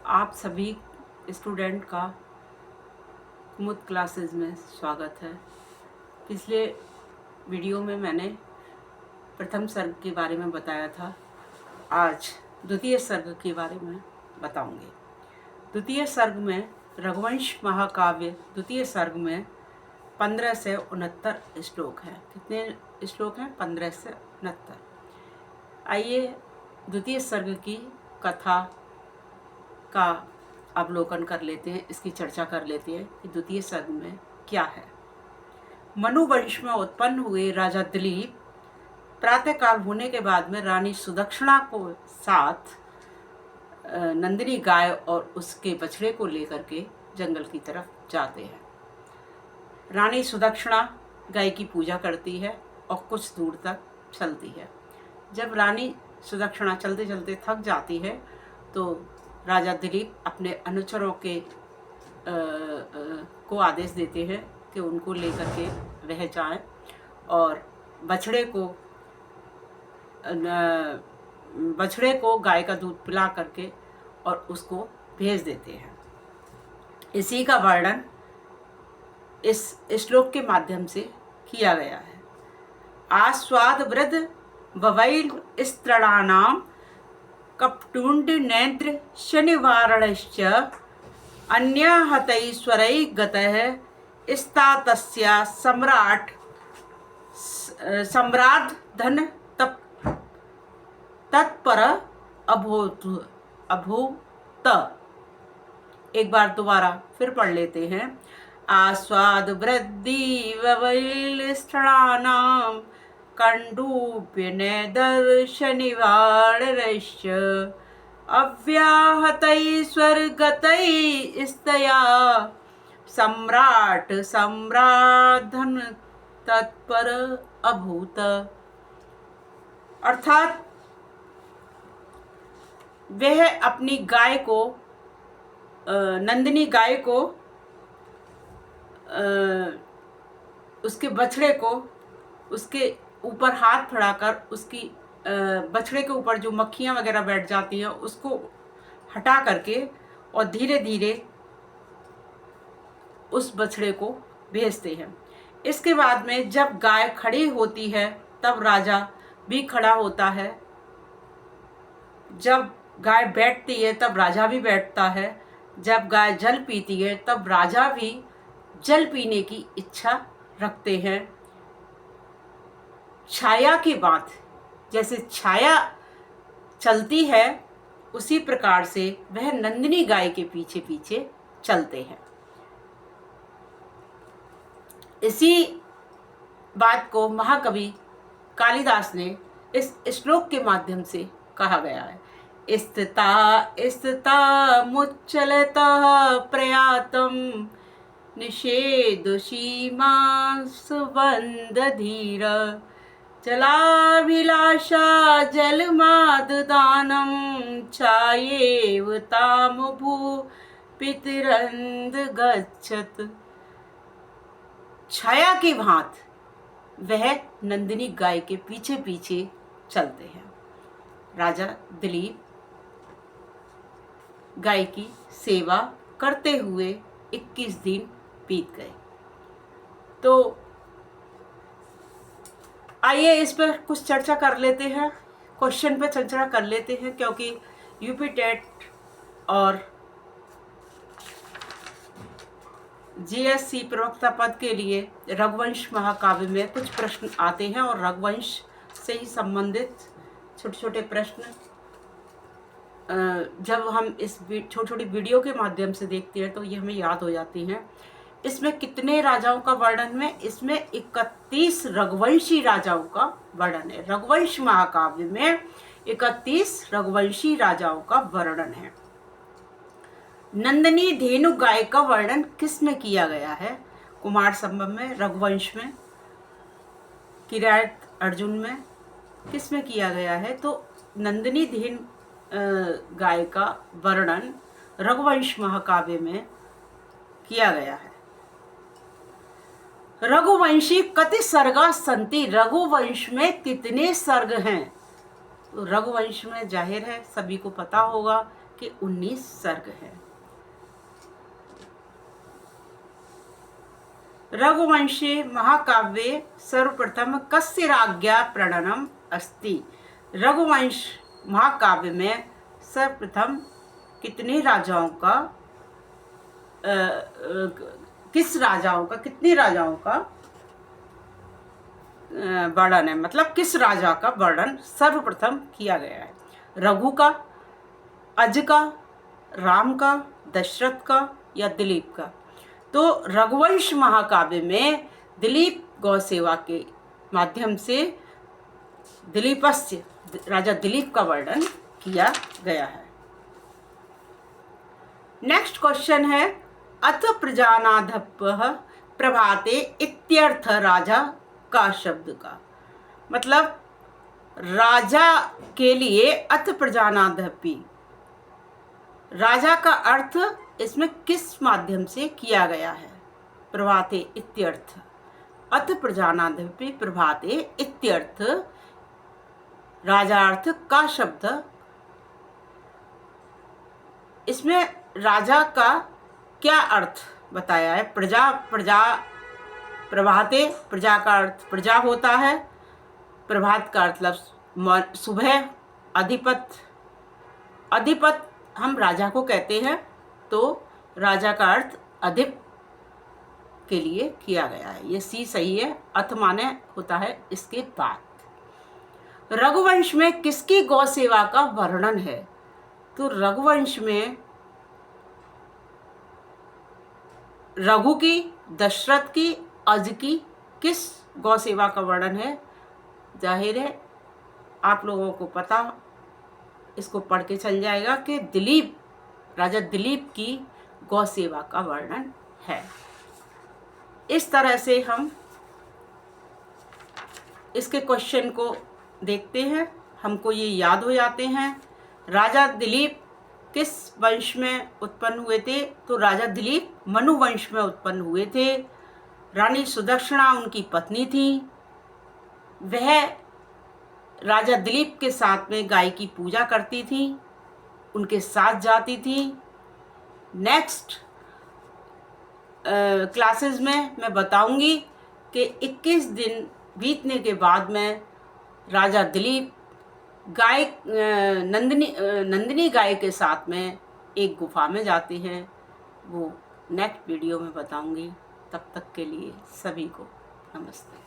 आप सभी स्टूडेंट का कुमुद क्लासेस में स्वागत है। पिछले वीडियो में मैंने प्रथम सर्ग के बारे में बताया था। आज द्वितीय सर्ग के बारे में बताऊंगी। द्वितीय सर्ग में रघुवंश महाकाव्य द्वितीय सर्ग में 15 से 69 श्लोक हैं। कितने श्लोक हैं? 15 से 69। आइए द्वितीय सर्ग की कथा का अवलोकन कर लेते हैं, इसकी चर्चा कर लेते हैं कि द्वितीय सर्ग में क्या है। मनुवंश में उत्पन्न हुए राजा दिलीप प्रातःकाल होने के बाद में रानी सुदक्षिणा को साथ नंदिनी गाय और उसके बछड़े को लेकर के जंगल की तरफ जाते हैं। रानी सुदक्षिणा गाय की पूजा करती है और कुछ दूर तक चलती है। जब रानी सुदक्षिणा चलते चलते थक जाती है तो राजा दिलीप अपने अनुचरों के को आदेश देते हैं कि उनको लेकर के वह जाएं और बछड़े को गाय का दूध पिला करके और उसको भेज देते हैं। इसी का वर्णन इस श्लोक के माध्यम से किया गया है। आस्वाद वृद्ध ववैल स्त्रणानाम कपटुंड नेत्र शनिवारणश्च अन्यहतैश्वरै गतः स्तातस्य सम्राट धन तत्पर अभूत। एक बार दोबारा फिर पढ़ लेते हैं। आस्वाद वृद्धि ववैल स्त्रणानाम कण्डूप्य नैदर्शनिवारणश्च अव्याहतैश्वर्गतैस्तया सम्राट सम्राधन तत्पर अभूत। अर्थात वह अपनी गाय को, नंदिनी गाय को, उसके बछड़े को उसके ऊपर हाथ फैलाकर उसकी बछड़े के ऊपर जो मक्खियाँ वगैरह बैठ जाती हैं उसको हटा करके और धीरे धीरे उस बछड़े को भेजते हैं। इसके बाद में जब गाय खड़ी होती है तब राजा भी खड़ा होता है। जब गाय बैठती है तब राजा भी बैठता है। जब गाय जल पीती है तब राजा भी जल पीने की इच्छा रखते हैं। छाया की बात, जैसे छाया चलती है उसी प्रकार से वह नंदिनी गाय के पीछे पीछे चलते हैं। इसी बात को महाकवि कालिदास ने इस श्लोक के माध्यम से कहा गया है। स्थिता मुच्चलता प्रयातम निषेध सीमा सुबंध धीर जलाभिलाषा जलमाददानं छायेव तामभू पितरंद गच्छत। छाया की भांत वह नंदिनी गाय के पीछे पीछे चलते हैं। राजा दिलीप गाय की सेवा करते हुए 21 दिन बीत गए। तो आइए इस पर कुछ चर्चा कर लेते हैं, क्वेश्चन पर चर्चा कर लेते हैं, क्योंकि यूपी टेट और जीएससी प्रवक्ता पद के लिए रघुवंश महाकाव्य में कुछ प्रश्न आते हैं और रघुवंश से ही संबंधित छोटे छोटे प्रश्न जब हम इस छोटी छोटी वीडियो के माध्यम से देखते हैं तो ये हमें याद हो जाती हैं। इसमें कितने राजाओं का वर्णन है? इसमें 31 रघुवंशी राजाओं का वर्णन है। रघुवंश महाकाव्य में 31 रघुवंशी राजाओं का वर्णन है। नंदिनी धेनु गाय का वर्णन किस में किया गया है? कुमार संभव में, रघुवंश में, किरात अर्जुन में, किस में किया गया है? तो नंदिनी धेनु गाय का वर्णन रघुवंश महाकाव्य में किया गया है। रघुवंशी कति सर्गा संति, रघुवंश में कितने सर्ग हैं? तो रघुवंश में जाहिर है सभी को पता होगा के 19 सर्ग हैं। रघुवंशे महाकाव्ये सर्वप्रथम कस्य राज्ञा प्रणयनम अस्ति। रघुवंश महाकाव्य में सर्वप्रथम कितने राजाओं का कितने राजाओं का वर्णन है, मतलब किस राजा का वर्णन सर्वप्रथम किया गया है। रघु का, अज का, राम का, दशरथ का या दिलीप का। तो रघुवंश महाकाव्य में दिलीप गौसेवा के माध्यम से दिलीपस्य राजा दिलीप का वर्णन किया गया है। नेक्स्ट क्वेश्चन है अथ प्रजानाधपः प्रभाते इत्यर्थ राजा का शब्द का मतलब राजा के लिए अथ प्रजानाधपि राजा का अर्थ इसमें किस माध्यम से किया गया है। प्रभाते इत्यर्थ अथ प्रजानाधपि प्रभाते इत्यर्थ राजार्थ का शब्द। इसमें राजा का क्या अर्थ बताया है। प्रजा प्रभाते प्रजा का अर्थ प्रजा होता है। प्रभात का मतलब सुबह। अधिपत हम राजा को कहते हैं, तो राजा का अर्थ अधिप के लिए किया गया है। ये सी सही है। अथ माने होता है इसके बाद। रघुवंश में किसकी गौ सेवा का वर्णन है। तो रघुवंश में रघु की, दशरथ की, अज की किस गौ सेवा का वर्णन है। जाहिर है आप लोगों को पता, इसको पढ़ के चल जाएगा कि दिलीप, राजा दिलीप की गौ सेवा का वर्णन है। इस तरह से हम इसके क्वेश्चन को देखते हैं, हमको ये याद हो जाते हैं। राजा दिलीप किस वंश में उत्पन्न हुए थे। तो राजा दिलीप मनु वंश में उत्पन्न हुए थे। रानी सुदक्षिणा उनकी पत्नी थी। वह राजा दिलीप के साथ में गाय की पूजा करती थी, उनके साथ जाती थी। नेक्स्ट क्लासेस में मैं बताऊंगी कि 21 दिन बीतने के बाद में राजा दिलीप गाय नंदिनी गाय के साथ में एक गुफा में जाते हैं। वो नेक्स्ट वीडियो में बताऊंगी। तब तक के लिए सभी को नमस्ते।